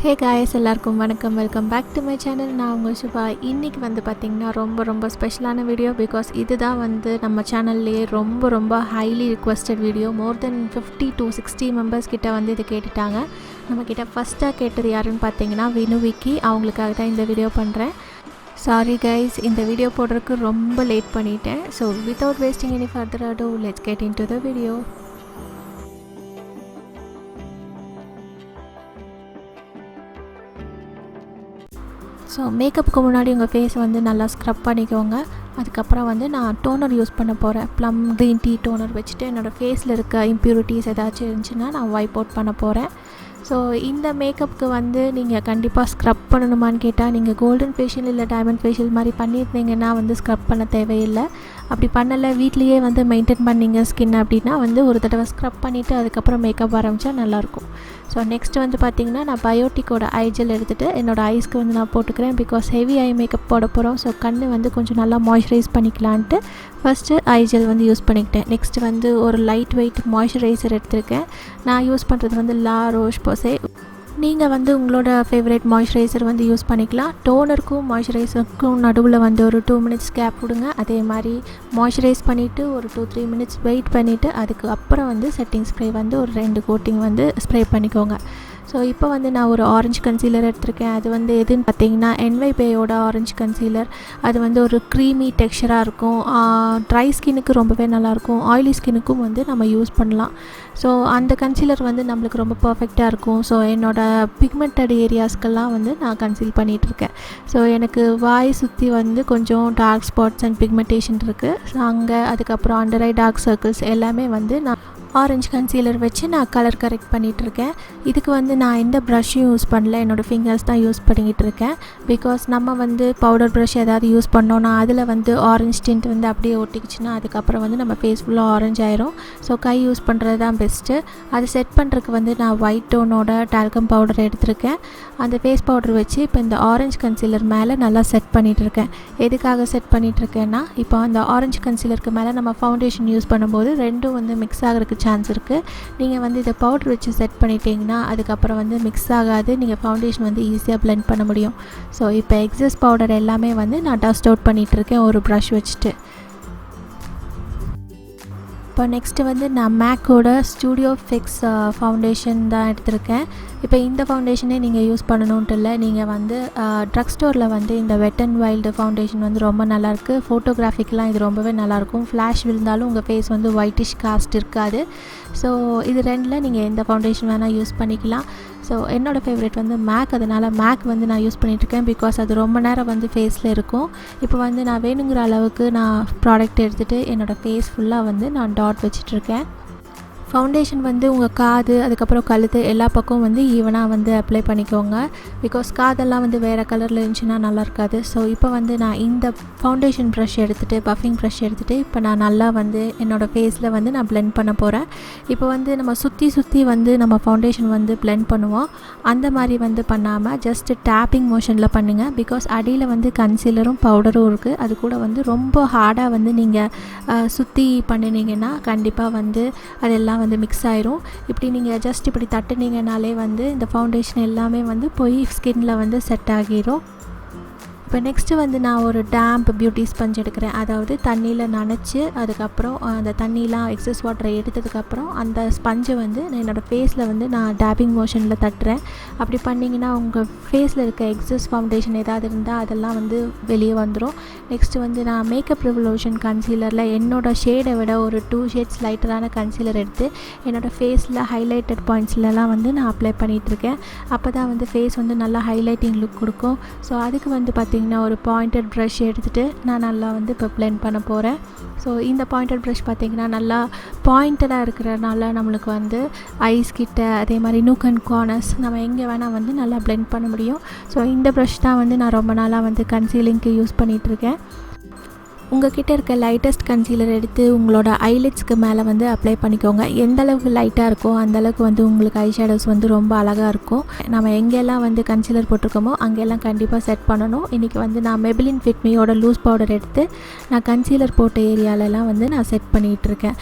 Hey guys, எல்லாருக்கும் வணக்கம். Welcome back to my channel. நான் உங்கள் சுபா. இன்றைக்கி வந்து பார்த்திங்கன்னா ரொம்ப ஸ்பெஷலான வீடியோ. பிகாஸ் இதுதான் வந்து நம்ம சேனல்லையே ரொம்ப highly requested video. More then 50 to 60 members கிட்ட வந்து இது கேட்டுட்டாங்க. நம்மக்கிட்ட ஃபஸ்ட்டாக கேட்டது யாருன்னு பார்த்தீங்கன்னா விக்கி. அவங்களுக்காக தான் இந்த வீடியோ பண்ணுறேன். சாரி கைஸ், இந்த வீடியோ போடுறதுக்கு ரொம்ப லேட் பண்ணிட்டேன். So without wasting any further ado, let's get into the video. So மேக்கப்புக்கு முன்னாடி உங்கள் ஃபேஸ் வந்து நல்லா ஸ்க்ரப் பண்ணிக்கோங்க. அதுக்கப்புறம் வந்து நான் டோனர் யூஸ் பண்ண போகிறேன். ப்ளம் க்ரீன் டீ டோனர் வச்சுட்டு என்னோடய ஃபேஸில் இருக்க இம்ப்யூரிட்டிஸ் ஏதாச்சும் இருந்துச்சுன்னா நான் வைப் அவுட் பண்ண போகிறேன். ஸோ இந்த மேக்கப்புக்கு வந்து நீங்கள் கண்டிப்பாக ஸ்க்ரப் பண்ணணுமான்னு கேட்டால், நீங்கள் கோல்டன் ஃபேஷியல் இல்லை டைமண்ட் ஃபேஷியல் மாதிரி பண்ணியிருந்தீங்கன்னா வந்து ஸ்க்ரப் பண்ண தேவையில்லை. அப்படி பண்ணலை, வீட்லேயே வந்து மெயின்டைன் பண்ணிங்க ஸ்கின் அப்படின்னா வந்து ஒரு தடவை ஸ்க்ரப் பண்ணிவிட்டு அதுக்கப்புறம் மேக்கப் ஆரம்பித்தா நல்லாயிருக்கும். ஸோ நெக்ஸ்ட் வந்து பார்த்திங்கன்னா நான் பயோட்டிக்கோட ஐ ஜெல் எடுத்துகிட்டு என்னோடய ஐஸ்க்கு வந்து நான் போட்டுக்கிறேன். பிகாஸ் ஹெவி ஐ மேக்கப் போட போகிறோம். ஸோ கண் வந்து கொஞ்சம் நல்லா மாய்ஸ்சரைஸ் பண்ணிக்கலான்ட்டு ஃபஸ்ட்டு ஐ ஜெல் வந்து யூஸ் பண்ணிக்கிட்டேன். நெக்ஸ்ட்டு வந்து ஒரு லைட் வெயிட் மாய்ஸ்சரைசர் எடுத்திருக்கேன். நான் யூஸ் பண்ணுறது வந்து Roche posay. நீங்கள் வந்து உங்களோட ஃபேவரட் மாய்ஸ்சரைசர் வந்து யூஸ் பண்ணிக்கலாம். டோனருக்கும் மாய்ஸ்சரைசருக்கும் நடுவில் வந்து ஒரு 2 minutes கேப் விடுங்க. அதே மாதிரி மாய்ஸ்சரைஸ் பண்ணிவிட்டு ஒரு 2-3 minutes வெயிட் பண்ணிவிட்டு அதுக்கு அப்புறம் வந்து செட்டிங் ஸ்ப்ரே வந்து ஒரு 2 கோட்டிங் வந்து ஸ்ப்ரே பண்ணிக்கோங்க. ஸோ இப்போ வந்து நான் ஒரு ஆரஞ்சு கன்சீலர் எடுத்திருக்கேன். அது வந்து எதுன்னு பார்த்தீங்கன்னா Baeயோட ஆரஞ்சு கன்சீலர். அது வந்து ஒரு க்ரீமி டெக்ஸ்சராக இருக்கும். ட்ரை ஸ்கின்னுக்கு ரொம்பவே நல்லாயிருக்கும். ஆயிலி ஸ்கின்னுக்கும் வந்து நம்ம யூஸ் பண்ணலாம். ஸோ அந்த கன்சீலர் வந்து நம்மளுக்கு ரொம்ப பர்ஃபெக்டாக இருக்கும். ஸோ என்னோடய பிக்மெண்டட் ஏரியாஸ்க்கெல்லாம் வந்து நான் கன்சீல் பண்ணிகிட்ருக்கேன். ஸோ எனக்கு வாய் சுற்றி வந்து கொஞ்சம் டார்க் ஸ்பாட்ஸ் அண்ட் பிக்மெண்டேஷன் இருக்குது. ஸோ அங்கே அதுக்கப்புறம் அண்டர் ஐ டார்க் சர்க்கிள்ஸ் எல்லாமே வந்து நான் ஆரஞ்சு கன்சீலர் வச்சு நான் கலர் கரெக்ட் பண்ணிகிட்ருக்கேன். இதுக்கு வந்து நான் எந்த ப்ரஷ்ஷும் யூஸ் பண்ணல, என்னோடய ஃபிங்கர்ஸ் தான் யூஸ் பண்ணிக்கிட்டு இருக்கேன். பிகாஸ் நம்ம வந்து பவுடர் ப்ரஷ் ஏதாவது யூஸ் பண்ணோன்னா அதில் வந்து ஆரஞ்ச் டிண்ட் வந்து அப்படியே ஒட்டிக்கிச்சுன்னா அதுக்கப்புறம் வந்து நம்ம ஃபேஸ் ஃபுல்லாக ஆரஞ்ச் ஆயிரும். ஸோ கை யூஸ் பண்ணுறது தான் பெஸ்ட்டு. அது செட் பண்ணுறதுக்கு வந்து நான் ஒயிட் டோனோட டால்கம் பவுடர் எடுத்திருக்கேன். அந்த ஃபேஸ் பவுடர் வச்சு இப்போ இந்த ஆரஞ்சு கன்சீலர் மேலே நல்லா செட் பண்ணிகிட்ருக்கேன். எதுக்காக செட் பண்ணிகிட்ருக்கேன்னா, இப்போ அந்த ஆரஞ்சு கன்சீலருக்கு மேலே நம்ம ஃபவுண்டேஷன் யூஸ் பண்ணும்போது ரெண்டும் வந்து மிக்ஸ் ஆகிறதுக்கு சான்ஸ் இருக்குது. நீங்கள் வந்து இதை பவுடர் வச்சு செட் பண்ணிட்டீங்கன்னா அதுக்கப்புறம் வந்து மிக்ஸ் ஆகாது. நீங்கள் ஃபவுண்டேஷன் வந்து ஈஸியாக பிளெண்ட் பண்ண முடியும். ஸோ இப்போ எக்ஸஸ் பவுடர் எல்லாமே வந்து நான் டஸ்ட் அவுட் பண்ணிகிட்ருக்கேன் ஒரு ப்ரஷ் வச்சுட்டு. இப்போ நெக்ஸ்ட்டு வந்து நான் மேக்கோட ஸ்டூடியோ ஃபிக்ஸ் ஃபவுண்டேஷன் தான் எடுத்திருக்கேன். இப்போ இந்த ஃபவுண்டேஷனே நீங்கள் யூஸ் பண்ணணுன்ட்டு இல்லை. நீங்கள் வந்து ட்ரக் ஸ்டோரில் வந்து இந்த வெட் அண்ட் வைல்டு ஃபவுண்டேஷன் வந்து ரொம்ப நல்லாயிருக்கு. ஃபோட்டோகிராஃபிக்கெலாம் இது ரொம்பவே நல்லாயிருக்கும். ஃப்ளாஷ் விழுந்தாலும் உங்கள் ஃபேஸ் வந்து ஒயிட்டிஷ் காஸ்ட் இருக்காது. ஸோ இது ரெண்டில் நீங்கள் எந்த ஃபவுண்டேஷன் வேணால் யூஸ் பண்ணிக்கலாம். ஸோ என்னோடய ஃபேவரட் வந்து மேக். அதனால் மேக் வந்து நான் யூஸ் பண்ணிகிட்ருக்கேன். பிகாஸ் அது ரொம்ப நேரம் வந்து ஃபேஸில் இருக்கும். இப்போ வந்து நான் வேணுங்கிற அளவுக்கு நான் ப்ராடக்ட் எடுத்துகிட்டு என்னோடய ஃபேஸ் ஃபுல்லாக வந்து நான் டாட் வச்சிட்ருக்கேன். ஃபவுண்டேஷன் வந்து உங்கள் காது அதுக்கப்புறம் கழுத்து எல்லா பக்கம் வந்து ஈவனாக வந்து அப்ளை பண்ணிக்கோங்க. பிகாஸ் காதெல்லாம் வந்து வேறு கலரில் இருந்துச்சுன்னா நல்லா இருக்காது. ஸோ இப்போ வந்து நான் இந்த ஃபவுண்டேஷன் ப்ரஷ் எடுத்துகிட்டு பஃபிங் ப்ரஷ் எடுத்துகிட்டு இப்போ நான் நல்லா வந்து என்னோடய ஃபேஸில் வந்து நான் பிளெண்ட் பண்ண போகிறேன். இப்போ வந்து நம்ம சுற்றி வந்து நம்ம ஃபவுண்டேஷன் வந்து பிளெண்ட் பண்ணுவோம். அந்த மாதிரி வந்து பண்ணாமல் ஜஸ்ட்டு டேப்பிங் மோஷனில் பண்ணுங்கள். பிகாஸ் அடியில் வந்து கன்சீலரும் பவுடரும் இருக்குது. அது கூட வந்து ரொம்ப ஹார்டாக வந்து நீங்கள் சுற்றி பண்ணினீங்கன்னா கண்டிப்பாக வந்து அதெல்லாம் வந்து மிக்ஸ் ஆயிரும். இப்படி நீங்கள் ஜஸ்ட் இப்படி தட்டுனீங்கனாலே வந்து இந்த ஃபவுண்டேஷன் எல்லாமே வந்து போய் ஸ்கின்னில் வந்து செட் ஆகிரும். இப்போ நெக்ஸ்ட்டு வந்து நான் ஒரு டேம்ப் பியூட்டி ஸ்பஞ்ச் எடுக்கிறேன். அதாவது தண்ணியில் நனைச்சி அதுக்கப்புறம் அந்த தண்ணிலாம் எக்ஸஸ் வாட்டரை எடுத்ததுக்கப்புறம் அந்த ஸ்பஞ்சை வந்து என்னோடய ஃபேஸில் வந்து நான் டேப்பிங் மோஷனில் தட்டுறேன். அப்படி பண்ணிங்கன்னா உங்கள் ஃபேஸில் இருக்க எக்ஸஸ் ஃபவுண்டேஷன் ஏதாவது இருந்தால் அதெல்லாம் வந்து வெளியே வந்துடும். நெக்ஸ்ட்டு வந்து நான் மேக்கப் ரெவல்யூஷன் கன்சீலரில் என்னோடய ஷேடை விட ஒரு 2 shades லைட்டரான கன்சீலர் எடுத்து என்னோடய ஃபேஸில் ஹைலைட்டட் பாயிண்ட்ஸ்லலாம் வந்து நான் அப்ளை பண்ணிகிட்ருக்கேன். அப்போ தான் வந்து ஃபேஸ் வந்து நல்லா ஹைலைட்டிங் லுக் கொடுக்கும். ஸோ அதுக்கு வந்து பார்த்திங்கன்னா ஒரு பாயிண்டட் ப்ரஷ் எடுத்துகிட்டு நான் நல்லா வந்து இப்போ பிளெண்ட் பண்ண போகிறேன். ஸோ இந்த பாயிண்டட் ப்ரஷ் பார்த்திங்கன்னா நல்லா பாயிண்டடாக இருக்கிறனால நம்மளுக்கு வந்து ஐஸ் கிட்ட அதே மாதிரி நூக் அண்ட் கார்னர்ஸ் நம்ம எங்கே வேணால் வந்து நல்லா பிளெண்ட் பண்ண முடியும். ஸோ இந்த ப்ரஷ் தான் வந்து நான் ரொம்ப நாளாக வந்து கன்சீலிங்க்கு யூஸ் பண்ணிகிட்ருக்கேன். உங்கள் கிட்டே இருக்க லைட்டஸ்ட் கன்சீலர் எடுத்து உங்களோட ஐலிட்ஸ்க்கு மேலே வந்து அப்ளை பண்ணிக்கோங்க. எந்த அளவுக்கு லைட்டாக இருக்கோ அந்தளவுக்கு வந்து உங்களுக்கு ஐ ஷேடோஸ் வந்து ரொம்ப அழகாக இருக்கும். நம்ம எங்கெல்லாம் வந்து கன்சீலர் போட்டிருக்கோமோ அங்கெல்லாம் கண்டிப்பாக செட் பண்ணணும். இன்றைக்கி வந்து நான் Maybelline FIT MEயோட லூஸ் பவுடர் எடுத்து நான் கன்சீலர் போட்ட ஏரியாலெலாம் வந்து நான் செட் பண்ணிகிட்ருக்கேன்.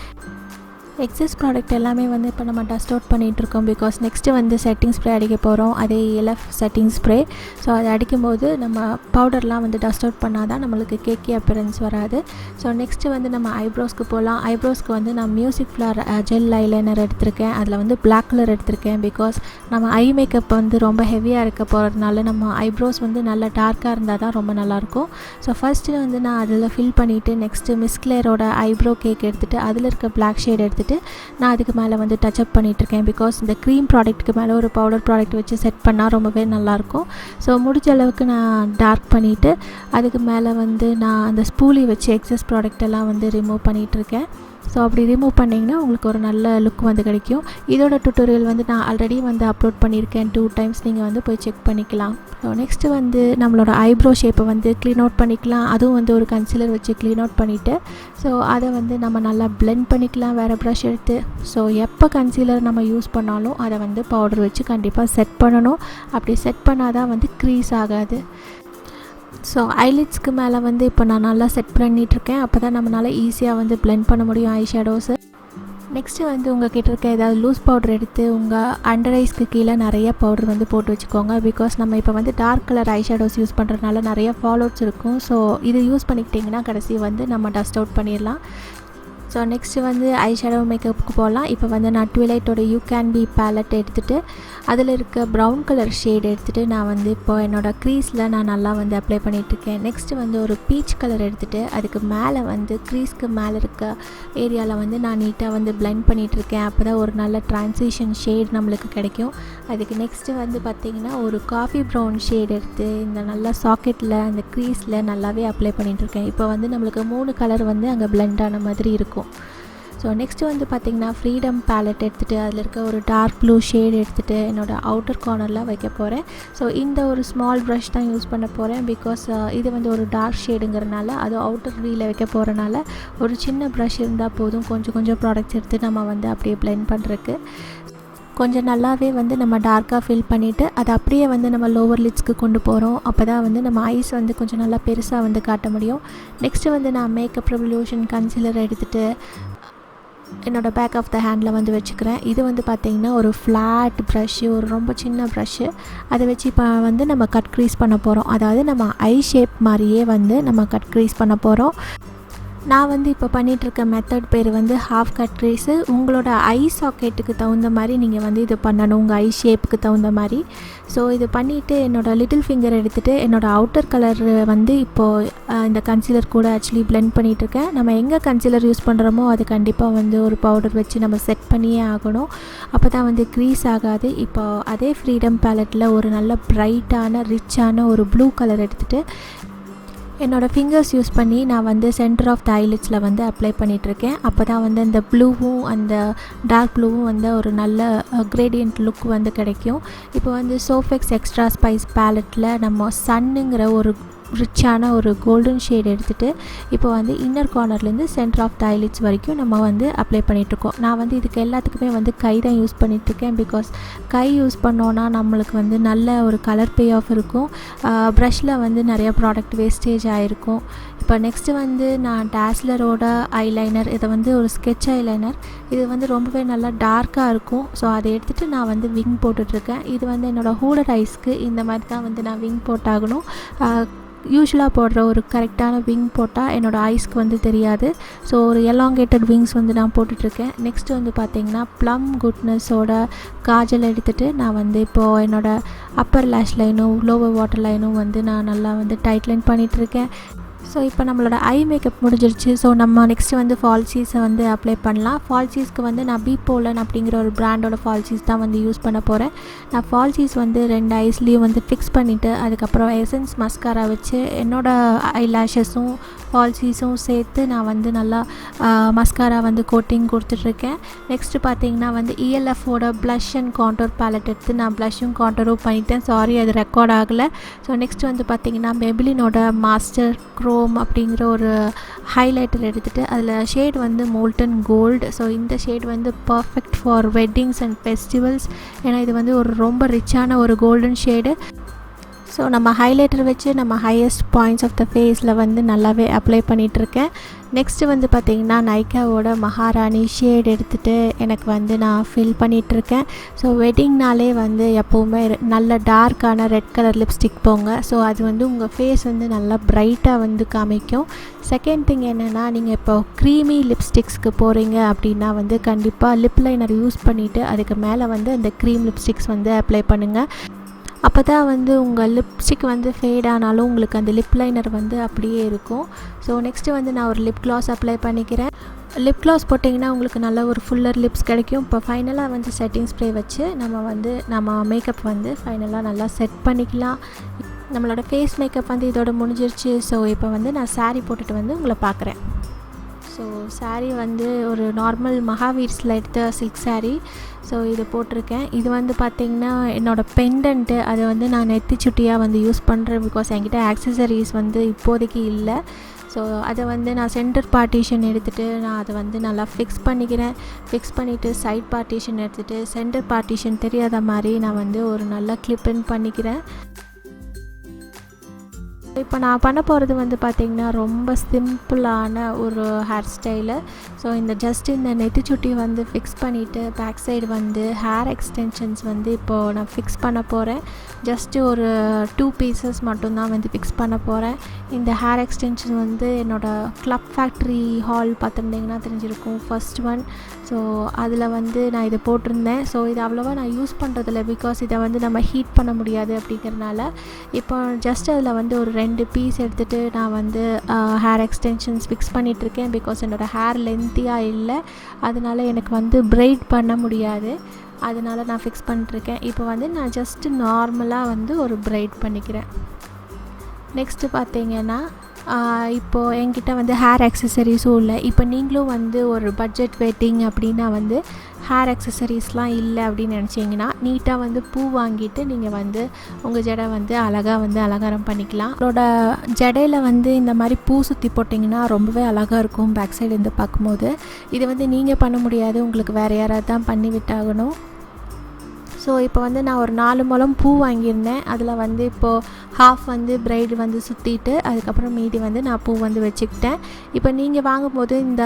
எக்ஸஸ் ப்ராடக்ட் எல்லாமே வந்து இப்போ நம்ம டஸ்ட் அவுட் பண்ணிகிட்ருக்கோம். பிகாஸ் நெக்ஸ்ட்டு வந்து செட்டிங் ஸ்ப்ரே அடிக்க போகிறோம். அதே எல்எஃப் செட்டிங் ஸ்ப்ரே. ஸோ அதை அடிக்கும்போது நம்ம பவுடர்லாம் வந்து டஸ்ட் அவுட் பண்ணால் தான் நம்மளுக்கு கேக்கி அப்பியரன்ஸ் வராது. ஸோ நெக்ஸ்ட்டு வந்து நம்ம ஐப்ரோஸ்க்கு போகலாம். ஐப்ரோஸ்க்கு வந்து நான் மியூசிக் ஃப்ளார் ஜெல் ஐலைனர் எடுத்திருக்கேன். அதில் வந்து பிளாக் கலர் எடுத்திருக்கேன். பிகாஸ் நம்ம ஐ மேக்கப் வந்து ரொம்ப ஹெவியாக இருக்க போகிறதுனால நம்ம ஐப்ரோஸ் வந்து நல்லா டார்க்காக இருந்தால் தான் ரொம்ப நல்லாயிருக்கும். ஸோ ஃபஸ்ட்டு வந்து நான் அதில் ஃபில் பண்ணிவிட்டு நெக்ஸ்ட்டு மிஸ்க்லேரோட ஐப்ரோ கேக் எடுத்துகிட்டு அதில் இருக்க பிளாக் ஷேட் எடுத்துகிட்டு நான் அதுக்கு மேலே வந்து டச்சப் பண்ணிகிட்ருக்கேன். பிகாஸ் இந்த க்ரீம் ப்ராடக்ட்டுக்கு மேலே ஒரு பவுடர் ப்ராடக்ட் வச்சு செட் பண்ணால் ரொம்பவே நல்லாயிருக்கும். ஸோ முடிஞ்ச அளவுக்கு நான் டார்க் பண்ணிவிட்டு அதுக்கு மேலே வந்து நான் அந்த ஸ்பூலி வச்சு எக்ஸஸ் ப்ராடக்ட் எல்லாம் வந்து ரிமூவ் பண்ணிகிட்ருக்கேன். ஸோ அப்படி ரிமூவ் பண்ணிங்கன்னா உங்களுக்கு ஒரு நல்ல லுக் வந்து கிடைக்கும். இதோட டுட்டோரியல் வந்து நான் ஆல்ரெடி வந்து அப்லோட் பண்ணியிருக்கேன் 2 times. நீங்கள் வந்து போய் செக் பண்ணிக்கலாம். ஸோ நெக்ஸ்ட்டு வந்து நம்மளோட ஐப்ரோ ஷேப்பை வந்து க்ளீன் அவுட் பண்ணிக்கலாம். அதுவும் வந்து ஒரு கன்சீலர் வச்சு க்ளீன் அவுட் பண்ணிவிட்டு ஸோ அதை வந்து நம்ம நல்லா பிளெண்ட் பண்ணிக்கலாம் வேறு ப்ரஷ் எடுத்து. ஸோ எப்போ கன்சீலர் நம்ம யூஸ் பண்ணாலும் அதை வந்து பவுடர் வச்சு கண்டிப்பாக செட் பண்ணணும். அப்படி செட் பண்ணால் தான் வந்து க்ரீஸ் ஆகாது. ஸோ ஐலிட்ஸ்க்கு மேலே வந்து இப்போ நான் நல்லா செட் பண்ணிகிட்ருக்கேன். அப்போ தான் நம்மளால் ஈஸியாக வந்து பிளெண்ட் பண்ண முடியும் ஐ ஷேடோஸு. நெக்ஸ்ட்டு வந்து உங்கள் கிட்ட இருக்க ஏதாவது லூஸ் பவுடர் எடுத்து உங்கள் அண்டர் ஐஸ்க்கு கீழே நிறைய பவுடர் வந்து போட்டு வச்சுக்கோங்க. பிகாஸ் நம்ம இப்போ வந்து dark colour eye shadows use பண்ணுறதுனால நிறைய ஃபாலோட்ஸ் இருக்கும். ஸோ இது யூஸ் பண்ணிக்கிட்டிங்கன்னா கடைசி வந்து நம்ம டஸ்ட் அவுட் பண்ணிடலாம். ஸோ நெக்ஸ்ட்டு வந்து ஐ ஷேடோ மேக்கப்புக்கு போகலாம். இப்போ வந்து நான் ட்விலைட்டோட யூகேன்பி பேலட் எடுத்துகிட்டு அதில் இருக்க ப்ரௌன் கலர் ஷேட் எடுத்துகிட்டு நான் வந்து இப்போ என்னோடய க்ரீஸில் நான் நல்லா வந்து அப்ளை பண்ணிகிட்ருக்கேன். நெக்ஸ்ட்டு வந்து ஒரு பீச் கலர் எடுத்துகிட்டு அதுக்கு மேலே வந்து க்ரீஸ்க்கு மேலே இருக்க ஏரியாவில் வந்து நான் நீட்டாக வந்து பிளெண்ட் பண்ணிகிட்ருக்கேன். அப்போ தான் ஒரு நல்ல ட்ரான்சிஷன் ஷேட் நம்மளுக்கு கிடைக்கும். அதுக்கு நெக்ஸ்ட்டு வந்து பார்த்திங்கன்னா ஒரு காஃபி ப்ரௌன் ஷேட் எடுத்து இந்த நல்லா சாக்கெட்டில் அந்த க்ரீஸில் நல்லாவே அப்ளை பண்ணிகிட்ருக்கேன். இப்போ வந்து நம்மளுக்கு 3 கலர் வந்து அங்கே பிளெண்ட் ஆன மாதிரி இருக்கும். ஸோ நெக்ஸ்ட்டு வந்து பார்த்திங்கன்னா ஃப்ரீடம் பேலட் எடுத்துகிட்டு அதில் இருக்க ஒரு டார்க் ப்ளூ ஷேட் எடுத்துகிட்டு என்னோடய அவுட்டர் கார்னரில் வைக்க போகிறேன். ஸோ இந்த ஒரு ஸ்மால் ப்ரஷ் தான் யூஸ் பண்ண போகிறேன். பிகாஸ் இது வந்து ஒரு டார்க் ஷேடுங்கிறனால அது அவுட்டர் வீல வைக்க போகிறனால ஒரு சின்ன ப்ரஷ் இருந்தால் போதும். கொஞ்சம் ப்ராடக்ட்ஸ் எடுத்து நம்ம வந்து அப்படியே பிளெண்ட் பண்ணுறதுக்கு கொஞ்சம் நல்லாவே வந்து நம்ம டார்க்காக ஃபில் பண்ணிவிட்டு அதை அப்படியே வந்து நம்ம லோவர் லிட்ஸ்க்கு கொண்டு போகிறோம். அப்போ தான் வந்து நம்ம ஐஸ் வந்து கொஞ்சம் நல்லா பெருசாக வந்து காட்ட முடியும். நெக்ஸ்ட்டு வந்து நான் மேக்கப் ரெவல்யூஷன் கன்சீலர் எடுத்துகிட்டு என்னோடய பேக் ஆஃப் த ஹேண்டில் வந்து வச்சுக்கிறேன். இது வந்து பார்த்திங்கன்னா ஒரு ஃப்ளாட் ப்ரஷ்ஷு, ஒரு ரொம்ப சின்ன ப்ரஷ்ஷு. அதை வச்சு இப்போ வந்து நம்ம கட் க்ரீஸ் பண்ண போகிறோம். அதாவது நம்ம ஐ ஷேப் மாதிரியே வந்து நம்ம கட் க்ரீஸ் பண்ண போகிறோம். நான் வந்து இப்போ பண்ணிகிட்ருக்க மெத்தட் பேர் வந்து ஹாஃப் கட் க்ரீஸு. உங்களோட ஐ சாக்கெட்டுக்கு தகுந்த மாதிரி நீங்கள் வந்து இது பண்ணணும், உங்கள் ஐ ஷேப்புக்கு தகுந்த மாதிரி. ஸோ இது பண்ணிவிட்டு என்னோடய லிட்டில் ஃபிங்கர் எடுத்துகிட்டு என்னோடய அவுட்டர் கலர் வந்து இப்போது இந்த கன்சீலர் கூட ஆக்சுவலி பிளெண்ட் பண்ணிகிட்ருக்கேன். நம்ம எங்கே கன்சீலர் யூஸ் பண்ணுறோமோ அது கண்டிப்பாக வந்து ஒரு பவுடர் வச்சு நம்ம செட் பண்ணியே ஆகணும். அப்போ தான் வந்து க்ரீஸ் ஆகாது. இப்போ அதே ஃப்ரீடம் பேலட்டில் ஒரு நல்ல ப்ரைட்டான ரிச்சான ஒரு ப்ளூ கலர் எடுத்துகிட்டு என்னோடய ஃபிங்கர்ஸ் யூஸ் பண்ணி நான் வந்து சென்டர் ஆஃப் த ஐலிட்ஸில் வந்து அப்ளை பண்ணிகிட்ருக்கேன். அப்போ தான் வந்து அந்த ப்ளூவும் அந்த டார்க் ப்ளூவும் வந்து ஒரு நல்ல கிரேடியன்ட் லுக் வந்து கிடைக்கும். இப்போ வந்து சோஃபெக்ஸ் எக்ஸ்ட்ரா ஸ்பைஸ் பேலட்டில் நம்ம சன்னுங்கிற ஒரு ரிச்சான ஒரு கோல்டன் ஷேட் எடுத்துகிட்டு இப்போ வந்து இன்னர் கார்னர்லேருந்து சென்டர் ஆஃப் த ஐலிட்ஸ் வரைக்கும் நம்ம வந்து அப்ளை பண்ணிகிட்ருக்கோம். நான் வந்து இதுக்கு எல்லாத்துக்குமே வந்து கை தான் யூஸ் பண்ணிகிட்ருக்கேன். பிகாஸ் கை யூஸ் பண்ணோன்னா நம்மளுக்கு வந்து நல்ல ஒரு கலர் பே ஆஃப் இருக்கும். ப்ரஷில் வந்து நிறைய ப்ராடக்ட் வேஸ்டேஜ் ஆகிருக்கும். இப்போ நெக்ஸ்ட்டு வந்து நான் டாஸ்லரோட ஐலைனர், இதை வந்து ஒரு ஸ்கெட்ச் ஐலைனர். இது வந்து ரொம்பவே நல்லா டார்க்காக இருக்கும். ஸோ அதை எடுத்துகிட்டு நான் வந்து விங் போட்டுட்ருக்கேன். இது வந்து என்னோடய ஹூடர் ஐஸ்க்கு இந்த மாதிரி தான் வந்து நான் விங் போட்டாகணும். யூஸ்வலாக போடுற ஒரு கரெக்டான விங் போட்டால் என்னோடய ஐஸ்க்கு வந்து தெரியாது. ஸோ ஒரு எலாங்கேட்டட் விங்ஸ் வந்து நான் போட்டுட்ருக்கேன். நெக்ஸ்ட்டு வந்து பார்த்திங்கன்னா ப்ளம் குட்னஸோட காஜல் எடுத்துகிட்டு நான் வந்து இப்போது என்னோடய அப்பர் லேஷ் லைனும் லோவர் வாட்டர் லைனும் வந்து நான் நல்லா வந்து டைட்லைன் பண்ணிகிட்ருக்கேன். ஸோ இப்போ நம்மளோட ஐ மேக்கப் முடிஞ்சிருச்சு. ஸோ நம்ம நெக்ஸ்ட்டு வந்து ஃபால்சீஸை வந்து அப்ளை பண்ணலாம். ஃபால்சீஸ்க்கு வந்து நான் Bepholan அப்படிங்கிற ஒரு பிராண்டோட ஃபால்சீஸ் தான் வந்து யூஸ் பண்ண போகிறேன். நான் ஃபால்சீஸ் வந்து 2 ஐஸ்லேயும் வந்து ஃபிக்ஸ் பண்ணிவிட்டு அதுக்கப்புறம் எசன்ஸ் மஸ்காரா வச்சு என்னோடய ஐ லேஷஸும் ஃபால்சீஸும் சேர்த்து நான் வந்து நல்லா மஸ்காரா வந்து கோட்டிங் கொடுத்துட்ருக்கேன். நெக்ஸ்ட்டு பார்த்திங்கன்னா வந்து ELFோட ப்ளஷ் அண்ட் காண்டோர் பேலட் எடுத்து நான் ப்ளஷ்ஷும் காண்டோரும் பண்ணிட்டேன். சாரி அது ரெக்கார்ட் ஆகலை. ஸோ நெக்ஸ்ட் வந்து பார்த்திங்கன்னா Maybellineோட மாஸ்டர் க்ரோம் அப்படிங்கிற ஒரு ஹைலைட்டர் எடுத்துகிட்டு அதில் ஷேட் வந்து மோல்டன் கோல்டு. ஸோ இந்த ஷேட் வந்து perfect for weddings and festivals. ஏன்னா இது வந்து ஒரு ரொம்ப ரிச்சான ஒரு கோல்டன் ஷேடு. ஸோ நம்ம ஹைலைட்டர் வச்சு நம்ம ஹையஸ்ட் பாயிண்ட்ஸ் ஆஃப் த ஃபேஸில் வந்து நல்லாவே அப்ளை பண்ணிகிட்ருக்கேன். நெக்ஸ்ட்டு வந்து பார்த்திங்கன்னா நைக்காவோட மகாராணி ஷேட் எடுத்துகிட்டு எனக்கு வந்து நான் ஃபில் பண்ணிகிட்ருக்கேன். ஸோ வெட்டிங்னாலே வந்து எப்போவுமே நல்ல டார்க்கான ரெட் கலர் லிப்ஸ்டிக் போங்க. ஸோ அது வந்து உங்கள் ஃபேஸ் வந்து நல்லா ப்ரைட்டாக வந்து காமிக்கும். செகண்ட் திங் என்னென்னா, நீங்கள் இப்போ க்ரீமி லிப்ஸ்டிக்ஸ்க்கு போகிறீங்க அப்படின்னா வந்து கண்டிப்பாக லிப் லைனர் யூஸ் பண்ணிவிட்டு அதுக்கு மேலே வந்து அந்த க்ரீம் லிப்ஸ்டிக்ஸ் வந்து அப்ளை பண்ணுங்கள். அப்போ தான் வந்து உங்கள் லிப்ஸ்டிக் வந்து ஃபேட் ஆனாலும் உங்களுக்கு அந்த லிப் லைனர் வந்து அப்படியே இருக்கும். ஸோ நெக்ஸ்ட்டு வந்து நான் ஒரு லிப் க்ளாஸ் அப்ளை பண்ணிக்கிறேன். லிப் க்ளாஸ் போட்டிங்கன்னா உங்களுக்கு நல்ல ஒரு ஃபுல்லர் லிப்ஸ் கிடைக்கும். இப்போ ஃபைனலாக வந்து செட்டிங் ஸ்ப்ரே வச்சு நம்ம மேக்கப் வந்து ஃபைனலாக நல்லா செட் பண்ணிக்கலாம். நம்மளோட ஃபேஸ் மேக்கப் வந்து இதோட முடிஞ்சிருச்சு. ஸோ இப்போ வந்து நான் சாரீ போட்டுட்டு வந்து உங்களை பார்க்குறேன். ஸோ சாரீ வந்து ஒரு நார்மல் மகாவீர்ஸில் எடுத்த சில்க் சாரீ. ஸோ இது போட்டிருக்கேன். இது வந்து பார்த்திங்கன்னா என்னோடய பெண்டன்ட்டு, அதை வந்து நான் நெத்தி சுட்டியாக வந்து யூஸ் பண்ணுறேன். பிகாஸ் என்கிட்ட ஆக்சசரிஸ் வந்து இப்போதைக்கு இல்லை. ஸோ அதை வந்து நான் சென்டர் பார்ட்டிஷன் எடுத்துகிட்டு நான் அதை வந்து நல்லா ஃபிக்ஸ் பண்ணிக்கிறேன். ஃபிக்ஸ் பண்ணிவிட்டு சைட் பார்ட்டிஷன் எடுத்துகிட்டு சென்டர் பார்ட்டிஷன் தெரியாத மாதிரி நான் வந்து ஒரு நல்லா கிளிப்பின் பண்ணிக்கிறேன். இப்போ நான் பண்ண போகிறது வந்து பார்த்திங்கன்னா ரொம்ப சிம்பிளான ஒரு ஹேர் ஸ்டைலு. ஸோ இந்த நெத்திச்சுட்டி வந்து ஃபிக்ஸ் பண்ணிவிட்டு பேக் சைடு வந்து ஹேர் எக்ஸ்டென்ஷன்ஸ் வந்து இப்போது நான் ஃபிக்ஸ் பண்ண போகிறேன். ஜஸ்ட்டு ஒரு 2 பீசஸ் மட்டும்தான் வந்து ஃபிக்ஸ் பண்ண போகிறேன். இந்த ஹேர் எக்ஸ்டென்ஷன் வந்து என்னோடய கிளப் ஃபேக்ட்ரி ஹால் பார்த்துருந்தீங்கன்னா தெரிஞ்சிருக்கும், ஃபர்ஸ்ட் ஒன். ஸோ அதில் வந்து நான் இதை போட்டிருந்தேன். ஸோ இது அவ்வளோவா நான் யூஸ் பண்ணுறதில்ல, பிகாஸ் இதை வந்து நம்ம ஹீட் பண்ண முடியாது அப்படிங்கிறனால. இப்போ ஜஸ்ட் அதில் வந்து ஒரு 2 பீஸ் எடுத்துகிட்டு நான் வந்து ஹேர் எக்ஸ்டென்ஷன்ஸ் ஃபிக்ஸ் பண்ணிகிட்ருக்கேன். பிகாஸ் என்னோடய ஹேர் லென்த்தியாக இல்லை, அதனால் எனக்கு வந்து பிரைட் பண்ண முடியாது. அதனால் நான் ஃபிக்ஸ் பண்ணிட்டுருக்கேன். இப்போ வந்து நான் ஜஸ்ட்டு நார்மலாக வந்து ஒரு பிரைட் பண்ணிக்கிறேன். நெக்ஸ்ட்டு பார்த்திங்கன்னா இப்போது என்கிட்ட வந்து ஹேர் அக்சசரிஸும் இல்லை. இப்போ நீங்களும் வந்து ஒரு பட்ஜெட் வெட்டிங் அப்படின்னா வந்து ஹேர் அக்சசரிஸ்லாம் இல்லை அப்படின்னு நினச்சிங்கன்னா நீட்டாக வந்து பூ வாங்கிட்டு நீங்கள் வந்து உங்கள் ஜடை வந்து அழகாக வந்து அலங்காரம் பண்ணிக்கலாம். அதோட ஜடையில் வந்து இந்த மாதிரி பூ சுற்றி போட்டிங்கன்னா ரொம்பவே அழகாக இருக்கும் பேக் சைடு இருந்து பார்க்கும்போது. இது வந்து நீங்கள் பண்ண முடியாது, உங்களுக்கு வேறு யாராவது தான் பண்ணி விட்டாகணும். ஸோ இப்போ வந்து நான் ஒரு 4 முழம் பூ வாங்கியிருந்தேன். அதில் வந்து இப்போது ஹாஃப் வந்து பிரைடு வந்து சுற்றிட்டு அதுக்கப்புறம் மீதி வந்து நான் பூ வந்து வச்சுக்கிட்டேன். இப்போ நீங்கள் வாங்கும்போது இந்த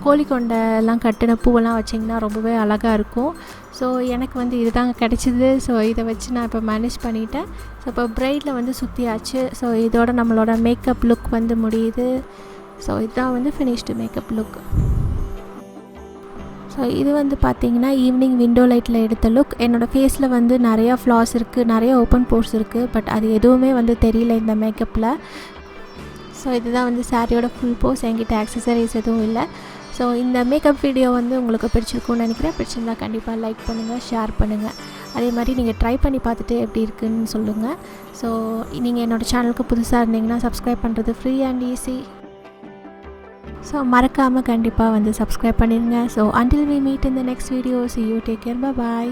கோழிக்கொண்டைலாம் கட்டின பூவெல்லாம் வச்சிங்கன்னா ரொம்பவே அழகாக இருக்கும். ஸோ எனக்கு வந்து இது தாங்க கிடச்சிது. ஸோ இதை வச்சு நான் இப்போ மேனேஜ் பண்ணிட்டேன். ஸோ இப்போ பிரைடில் வந்து சுற்றியாச்சு. ஸோ இதோட நம்மளோட மேக்கப் லுக் வந்து முடியுது. ஸோ இதுதான் வந்து ஃபினிஷ்டு மேக்கப் லுக். ஸோ இது வந்து பார்த்திங்கன்னா ஈவினிங் விண்டோ லைட்டில் எடுத்த லுக். என்னோடய ஃபேஸில் வந்து நிறையா ஃப்ளாஸ் இருக்குது, நிறைய ஓப்பன் போர்ஸ் இருக்குது, பட் அது எதுவுமே வந்து தெரியல இந்த மேக்கப்பில். ஸோ இதுதான் வந்து சாரியோட ஃபுல் போஸ். என்கிட்ட ஆக்சசரிஸ் எதுவும் இல்லை. ஸோ இந்த மேக்கப் வீடியோ வந்து உங்களுக்கு பிடிச்சிருக்குன்னு நினைக்கிறேன். பிடிச்சிருந்தா கண்டிப்பாக லைக் பண்ணுங்கள், ஷேர் பண்ணுங்கள். அதே மாதிரி நீங்கள் ட்ரை பண்ணி பார்த்துட்டு எப்படி இருக்குதுன்னு சொல்லுங்கள். ஸோ நீங்கள் என்னோடய சேனலுக்கு புதுசாக இருந்தீங்கன்னா சப்ஸ்கிரைப் பண்ணுறது ஃப்ரீ அண்ட் ஈஸி. ஸோ மறக்காமல் கண்டிப்பாக வந்து சப்ஸ்கிரைப் பண்ணிடுங்க. So until we meet in the next video, see you, take care, bye bye.